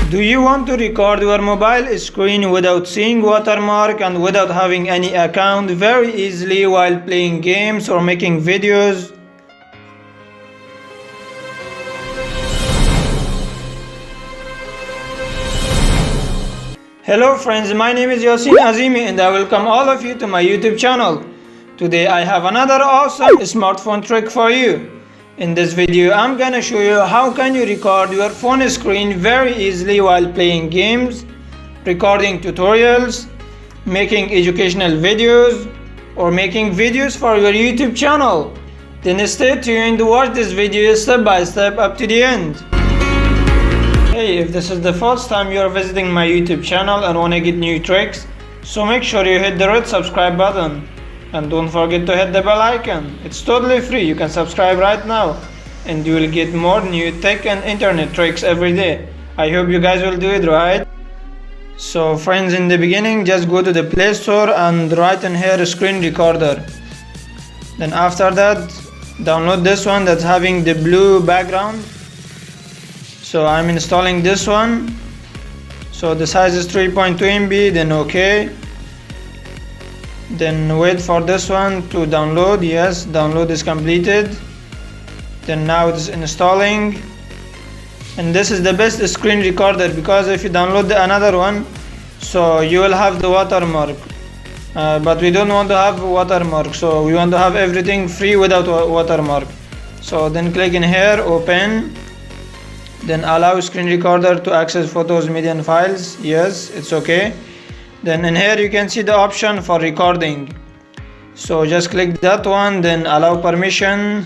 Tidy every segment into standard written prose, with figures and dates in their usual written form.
Do you want to record your mobile screen without seeing Watermark and without having any account very easily while playing games or making videos? Hello friends, my name is Yasin Azimi and I welcome all of you to my YouTube channel. Today I have another awesome smartphone trick for you. In this video I'm gonna show you how can you record your phone screen very easily while playing games, recording tutorials, making educational videos, or making videos for your YouTube channel. Then stay tuned to watch this video step by step up to the end. Hey, if this is the first time you are visiting my YouTube channel and wanna get new tricks, so make sure you hit the red subscribe button. And don't forget to hit the bell icon. It's totally free. You can subscribe right now and you will get more new tech and internet tricks every day. I hope you guys will do it, right? So friends, in the beginning just go to the Play Store and write in here screen recorder. Then after that download this one that's having the blue background. So I'm installing this one. So the size is 3.2 MB, then okay. Then wait for this one to download. Yes, download is completed. Then now it's installing, and this is the best screen recorder because if you download another one, so you will have the watermark, but we don't want to have watermark, so we want to have everything free without watermark. So then click in here, open, then allow screen recorder to access photos, media and files. Yes, it's okay. Then in here you can see the option for recording, so just click that one, then allow permission,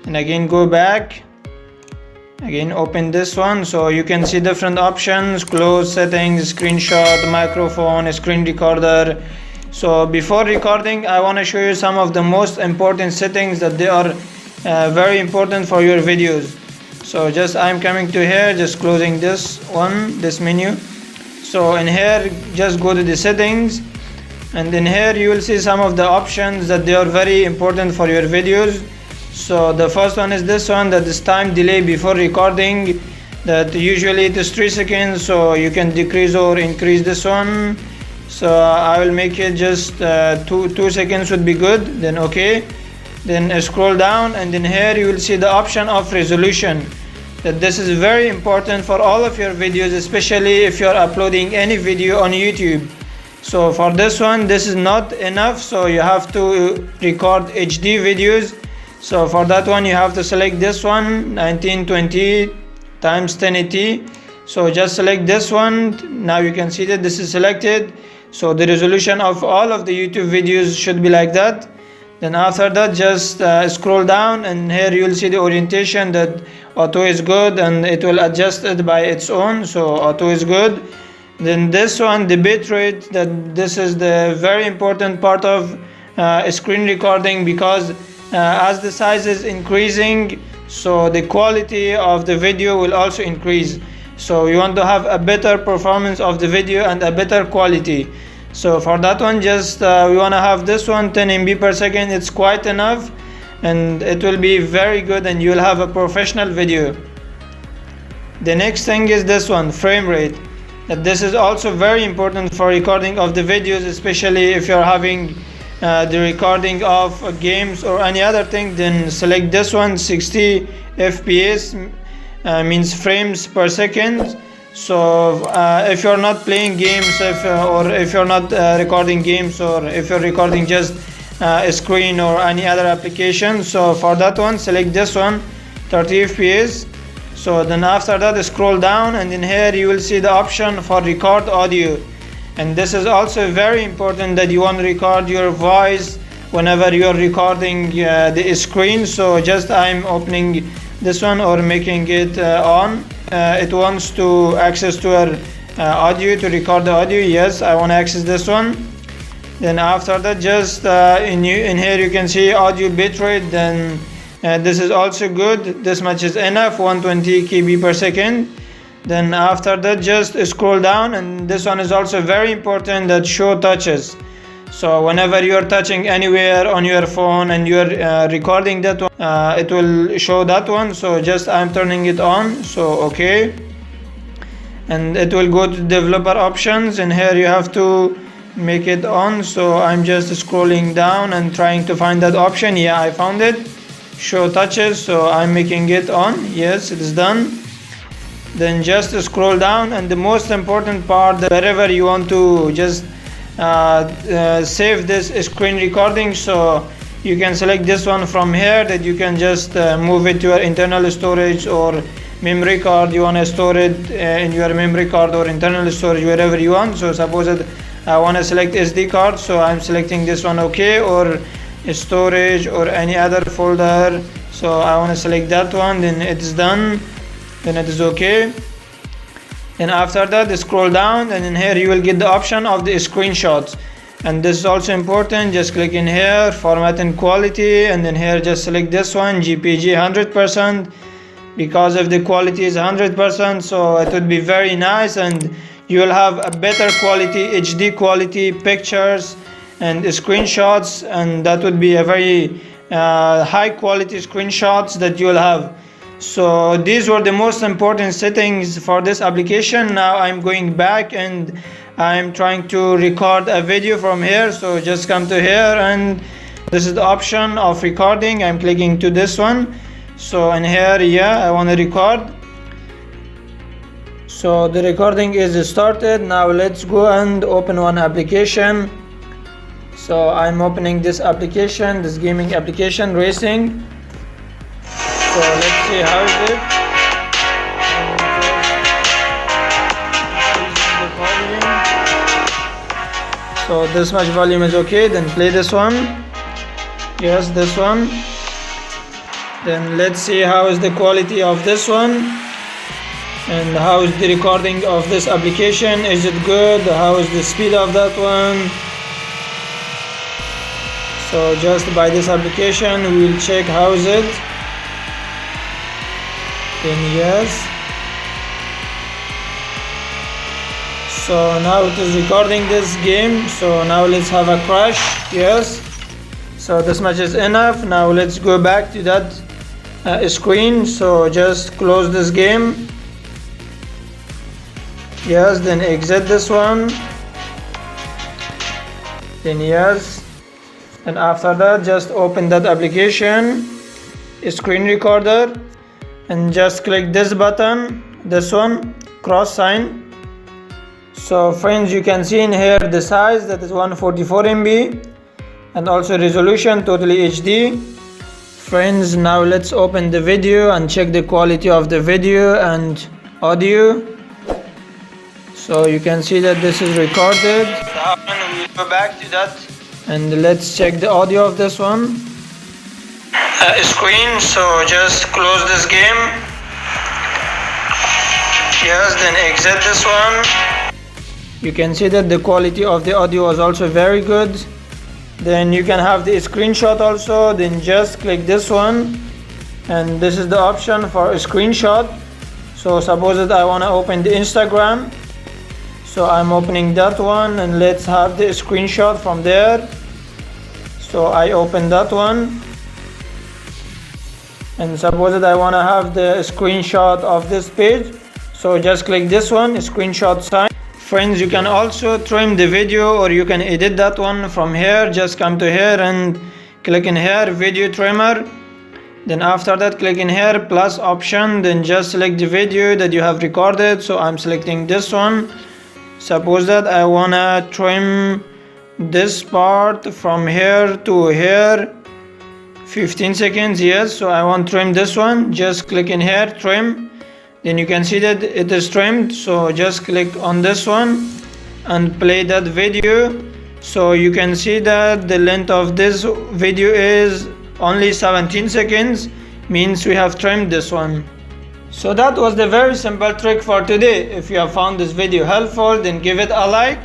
and again go back, again open this one, so you can see different options: close, settings, screenshot, microphone, screen recorder. So before recording I want to show you some of the most important settings that they are very important for your videos. So just I'm coming to here, just closing this one, this menu. So in here just go to the settings, and in here you will see some of the options that they are very important for your videos. So the first one is this one, that is time delay before recording, that usually it is 3 seconds, so you can decrease or increase this one. So I will make it just 2 seconds would be good, then okay. Then scroll down, and in here you will see the option of resolution, that this is very important for all of your videos, especially if you are uploading any video on YouTube. So for this one, this is not enough, so you have to record HD videos. So for that one you have to select this one, 1920 times 1080. So just select this one. Now you can see that this is selected, so the resolution of all of the YouTube videos should be like that. Then after that just scroll down, and here you will see the orientation, that auto is good and it will adjust it by its own, so auto is good. Then this one, the bitrate, that this is the very important part of screen recording, because as the size is increasing, so the quality of the video will also increase. So you want to have a better performance of the video and a better quality. So for that one just we want to have this one, 10 MB per second. It's quite enough and it will be very good and you will have a professional video. The next thing is this one, frame rate. This is also very important for recording of the videos, especially if you're having the recording of games or any other thing. Then select this one, 60 FPS means frames per second. So if you're not playing games, or if you're not recording games, or if you're recording just a screen or any other application, so for that one select this one, 30 FPS. So then after that scroll down, and in here you will see the option for record audio, and this is also very important, that you want to record your voice whenever you're recording the screen. So just I'm opening this one or making it on. It wants to access to our audio, to record the audio. Yes, I want to access this one. Then after that just in here you can see audio bitrate. Then this is also good, this much is enough, 120 KB per second. Then after that just scroll down, and this one is also very important, that show touches. So whenever you are touching anywhere on your phone and you are recording that one, it will show that one. So just I'm turning it on, so okay. and it will go to developer options, and here you have to make it on. So I'm just scrolling down and trying to find that option. Yeah, I found it, show touches, so I'm making it on. Yes, it is done. Then just scroll down, and the most important part, that wherever you want to just save this screen recording, so you can select this one from here, that you can just move it to your internal storage or memory card. You want to store it in your memory card or internal storage, wherever you want. So suppose that I want to select SD card, so I'm selecting this one, okay, or storage or any other folder, so I want to select that one. Then it is done, then it is okay. And after that, scroll down, and in here you will get the option of the screenshots, and this is also important. Just click in here, format and quality, and then here just select this one, GPG 100%, because if the quality is 100%, so it would be very nice, and you will have a better quality, HD quality pictures and screenshots, and that would be a very high quality screenshots that you will have. So these were the most important settings for this application. Now I'm going back and I'm trying to record a video from here. So just come to here, and this is the option of recording. I'm clicking to this one. So in here, yeah, I want to record. So the recording is started. Now let's go and open one application. So I'm opening this application, this gaming application, racing. So let's see how is it. So this much volume is okay. Then play this one. Yes, this one. Then let's see how is the quality of this one, and how is the recording of this application. Is it good? How is the speed of that one? So just by this application we will check how is it. Then yes. So now it is recording this game. So now let's have a crash. Yes. So this much is enough. Now let's go back to that screen. So just close this game. Yes, then exit this one. Then yes. And after that, just open that application, screen recorder, and just click this button, this one, cross sign. So friends, you can see in here the size, that is 144 MB, and also resolution totally HD. Friends, now let's open the video and check the quality of the video and audio. So you can see that this is recorded. Now we'll go back to that, and let's check the audio of this one. Screen, so just close this game. Yes, then exit this one. You can see that the quality of the audio was also very good. Then you can have the screenshot also. Then just click this one, and this is the option for a screenshot. So suppose that I want to open the Instagram, so I'm opening that one, and let's have the screenshot from there. So I open that one, and suppose that I want to have the screenshot of this page, so just click this one, screenshot sign. Friends, you can also trim the video, or you can edit that one from here. Just come to here and click in here, video trimmer. Then after that, click in here, plus option, then just select the video that you have recorded. So I'm selecting this one. Suppose that I wanna trim this part from here to here, 15 seconds. Yes, so I want to trim this one. Just click in here, trim. Then you can see that it is trimmed. So just click on this one and play that video. So you can see that the length of this video is only 17 seconds, means we have trimmed this one. So that was the very simple trick for today. If you have found this video helpful, then give it a like.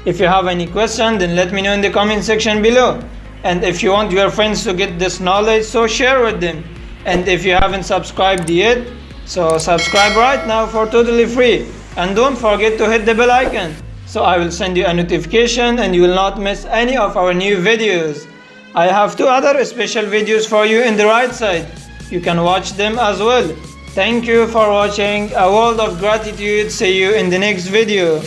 If you have any question, then let me know in the comment section below. And if you want your friends to get this knowledge, so share with them. And if you haven't subscribed yet, so subscribe right now for totally free. And don't forget to hit the bell icon, so I will send you a notification and you will not miss any of our new videos. I have 2 other special videos for you in the right side. You can watch them as well. Thank you for watching. A world of gratitude. See you in the next video.